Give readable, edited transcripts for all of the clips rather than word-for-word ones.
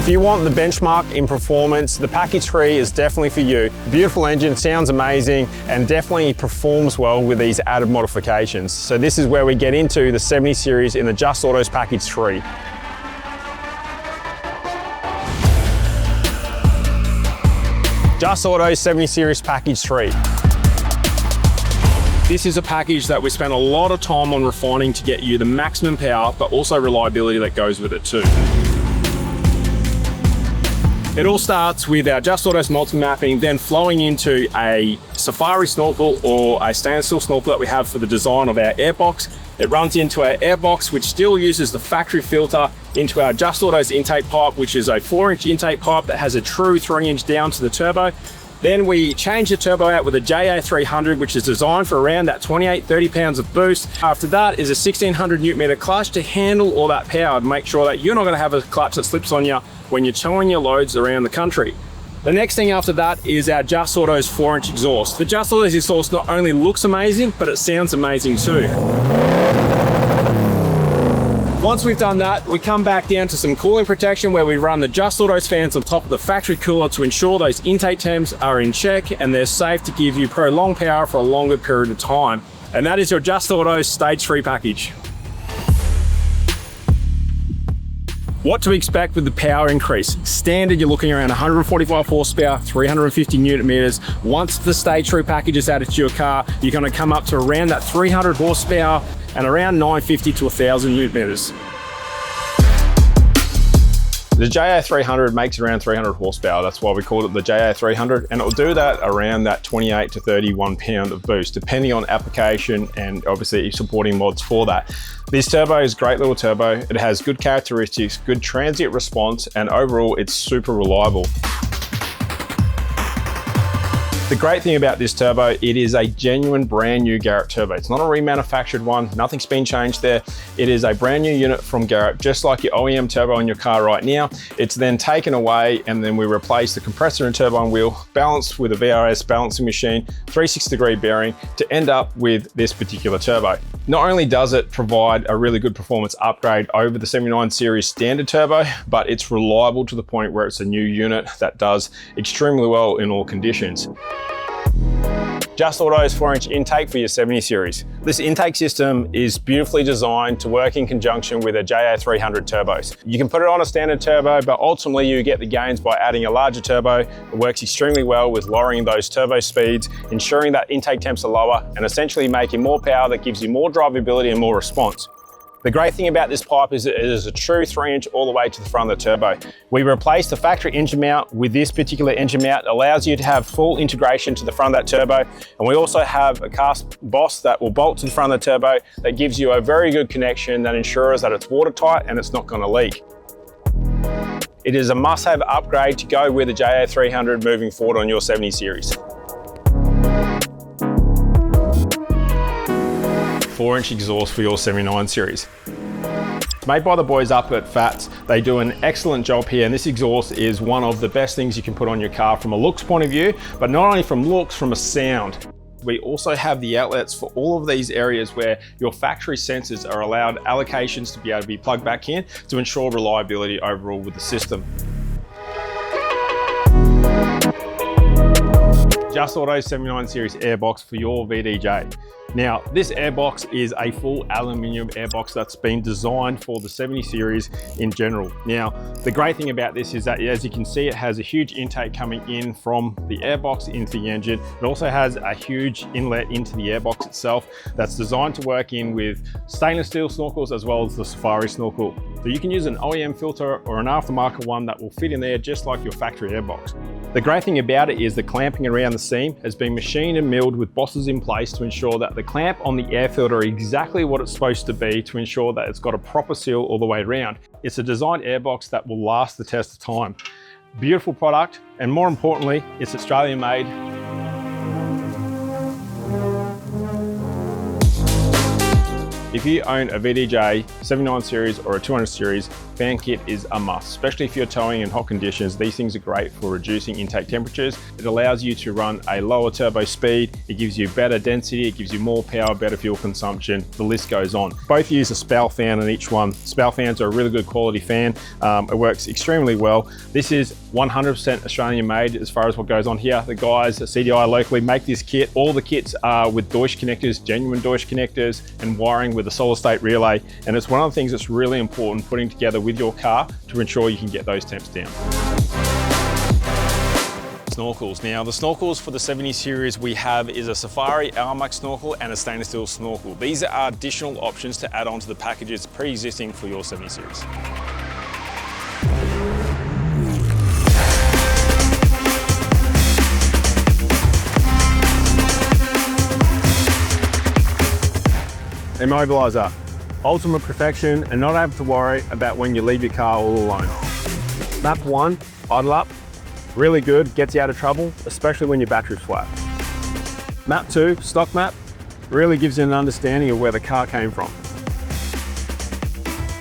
if you want the benchmark in performance, the package 3 is definitely for you. Beautiful engine, sounds amazing, and definitely performs well with these added modifications. So this is where we get into the 70 series in the Just Autos package 3. Just Autos 70 series package 3. This is a package that we spent a lot of time on refining to get you the maximum power, but also reliability that goes with it too. It all starts with our Just Autos multi-mapping, then flowing into a safari snorkel or a standstill snorkel that we have for the design of our Airbox. It runs into our Airbox, which still uses the factory filter, into our Just Autos intake pipe, which is a 4-inch intake pipe that has a true 3-inch down to the turbo. Then we change the turbo out with a JA300, which is designed for around that 28-30 pounds of boost. After that is a 1600 Newton meter clutch to handle all that power and make sure that you're not going to have a clutch that slips on you when you're towing your loads around the country. The next thing after that is our Just Autos 4-inch exhaust. The Just Autos exhaust not only looks amazing, but it sounds amazing too. Once we've done that, we come back down to some cooling protection where we run the Just Autos fans on top of the factory cooler to ensure those intake temps are in check and they're safe to give you prolonged power for a longer period of time. And that is your Just Autos Stage 3 package. What to expect with the power increase? Standard, you're looking around 145 horsepower, 350 Newton meters. Once the Stage 3 package is added to your car, you're gonna come up to around that 300 horsepower and around 950 to 1,000 Newton meters. The JA300 makes around 300 horsepower. That's why we called it the JA300, and it will do that around that 28 to 31 pound of boost, depending on application and obviously supporting mods for that. This turbo is a great little turbo. It has good characteristics, good transient response, and overall it's super reliable. The great thing about this turbo, it is a genuine brand new Garrett turbo. It's not a remanufactured one, nothing's been changed there. It is a brand new unit from Garrett, just like your OEM turbo in your car right now. It's then taken away and then we replace the compressor and turbine wheel, balanced with a VRS balancing machine, 360-degree bearing to end up with this particular turbo. Not only does it provide a really good performance upgrade over the 79 series standard turbo, but it's reliable to the point where it's a new unit that does extremely well in all conditions. Just Autos 4-inch intake for your 70 series. This intake system is beautifully designed to work in conjunction with a JA300 turbos. You can put it on a standard turbo, but ultimately you get the gains by adding a larger turbo. It works extremely well with lowering those turbo speeds, ensuring that intake temps are lower, and essentially making more power that gives you more drivability and more response. The great thing about this pipe is it is a true 3-inch all the way to the front of the turbo. We replaced the factory engine mount with this particular engine mount. It allows you to have full integration to the front of that turbo. And we also have a cast boss that will bolt to the front of the turbo that gives you a very good connection that ensures that it's watertight and it's not going to leak. It is a must-have upgrade to go with the JA300 moving forward on your 70 series. 4-inch exhaust for your 79 series. It's made by the boys up at Fats. They do an excellent job here, and this exhaust is one of the best things you can put on your car from a looks point of view, but not only from looks, from a sound. We also have the outlets for all of these areas where your factory sensors are allowed allocations to be able to be plugged back in to ensure reliability overall with the system. Just Autos 79 series airbox for your VDJ. Now, this airbox is a full aluminium airbox that's been designed for the 70 series in general. Now, the great thing about this is that, as you can see, it has a huge intake coming in from the airbox into the engine. It also has a huge inlet into the airbox itself that's designed to work in with stainless steel snorkels as well as the safari snorkel. So you can use an OEM filter or an aftermarket one that will fit in there just like your factory airbox. The great thing about it is the clamping around the seam has been machined and milled with bosses in place to ensure that the clamp on the air filter is exactly what it's supposed to be to ensure that it's got a proper seal all the way around. It's a designed airbox that will last the test of time. Beautiful product, and more importantly, it's Australian made. If you own a VDJ 79 series or a 200 series, fan kit is a must, especially if you're towing in hot conditions. These things are great for reducing intake temperatures. It allows you to run a lower turbo speed. It gives you better density. It gives you more power, better fuel consumption. The list goes on. Both use a spout fan in each one. Spout fans are a really good quality fan. It works extremely well. This is 100% Australian made as far as what goes on here. The guys at CDI locally make this kit. All the kits are with Deutsch connectors, genuine Deutsch connectors, and wiring with a solid state relay. And it's one of the things that's really important putting together with your car to ensure you can get those temps down. Snorkels. Now, the snorkels for the 70 series we have is a Safari Airbox snorkel and a stainless steel snorkel. These are additional options to add on to the packages pre-existing for your 70 series. Immobilizer. Ultimate perfection and not having to worry about when you leave your car all alone. Map 1, idle up. Really good, gets you out of trouble, especially when your battery's flat. Map 2, stock map. Really gives you an understanding of where the car came from.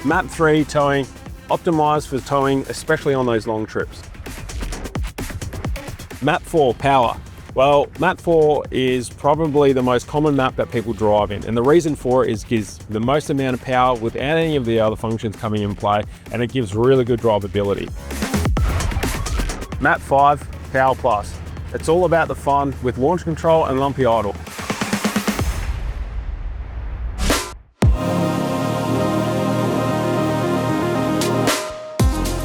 Map 3, towing. Optimized for towing, especially on those long trips. Map 4, power. Well, map 4 is probably the most common map that people drive in, and the reason for it is it gives the most amount of power without any of the other functions coming in play, and it gives really good drivability. Map 5, Power Plus. It's all about the fun with launch control and lumpy idle.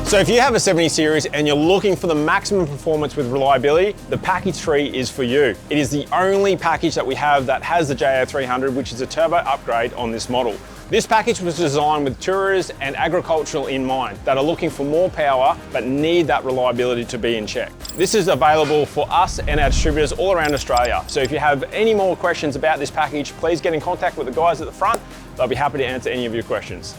So if you have a 70 series and you're looking for the maximum performance with reliability, the package 3 is for you. It is the only package that we have that has the JO300, which is a turbo upgrade on this model. This package was designed with tourers and agricultural in mind that are looking for more power but need that reliability to be in check. This is available for us and our distributors all around Australia. So if you have any more questions about this package, please get in contact with the guys at the front. They'll be happy to answer any of your questions.